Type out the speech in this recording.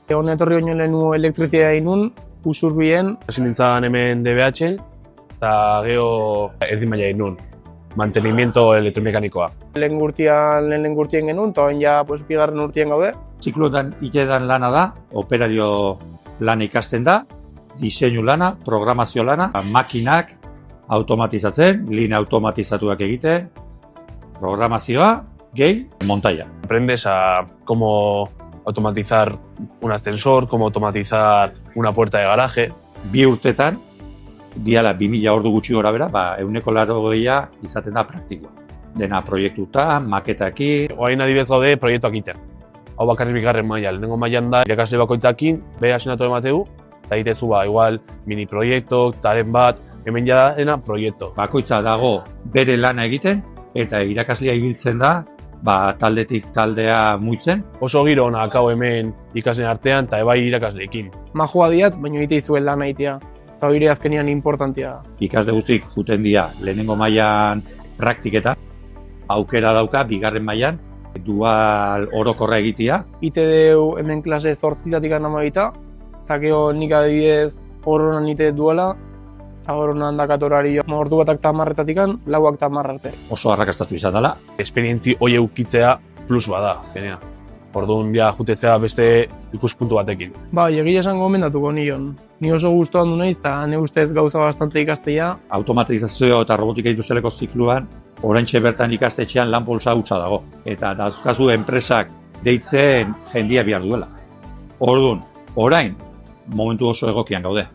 Hone etorri oino lehenu elektrizia inun, usurbien. Hasi nintzen hemen DBH, eta geho erdin maila inun, mantenimiento elektromekanikoa. Lehen urtien genuen, eta hain ja bigarren urtien gaude. Ziklotan itedan lana da, operario lana ikasten da, diseinu lana, programazio lana, makinak automatizatzen, linea automatizatuak egiten, programazioa, gehi, montaia. Aprendes a cómo automatizar un ascensor, cómo automatizar una puerta de garaje. 2 urtetan, diala 2000 ordu gutxi gora bera, 180 izaten da praktikoa. Dena proiektutan, maketakin. Oain adibidez gaude proiektuak egiten. Hau bakarrik bigarren maila. Lehenengo mailan da irakasle bakoitzakin, bere asinatu emategu, eta egitezu igual mini proiektu, taren bat, hemen ja dena proiektu. Bakoitza dago bere lana egiten, eta irakaslea ibiltzen da, taldetik taldea muitzen. Oso giro onak hau hemen ikasleen artean, eta ebai irakasleekin. Majua diat, baina egite izuen lan aitea. Eta hori azkenian importantia da. Ikasle guztik juten dira lehenengo mailan praktiketa, aukera dauka bigarren mailan dual orokorra egitea. Ite deu hemen klase 8-tatik amabita, eta gero nik adibidez horonan ite duela, eta horonan dakat horario ordu batak eta 10-etatik 4 eta 10 arte. Oso arrakastatu izan dela. Esperientzi hoi eukitzea plus bada, azkenean. Orduan ja jutezea beste ikuspuntu batekin. Egia esan gomendatuko nion. Ni oso gustoan du naiz, eta ne ustez gauza bastante ikastea. Automatizazio eta robotika industrialeko zikluan, oraintxe bertan ikastetxean lan polsa hutsa dago. Eta dauzkazu enpresak deitzen jendia behar duela. Orduan, orain, momentu oso egokian gaude.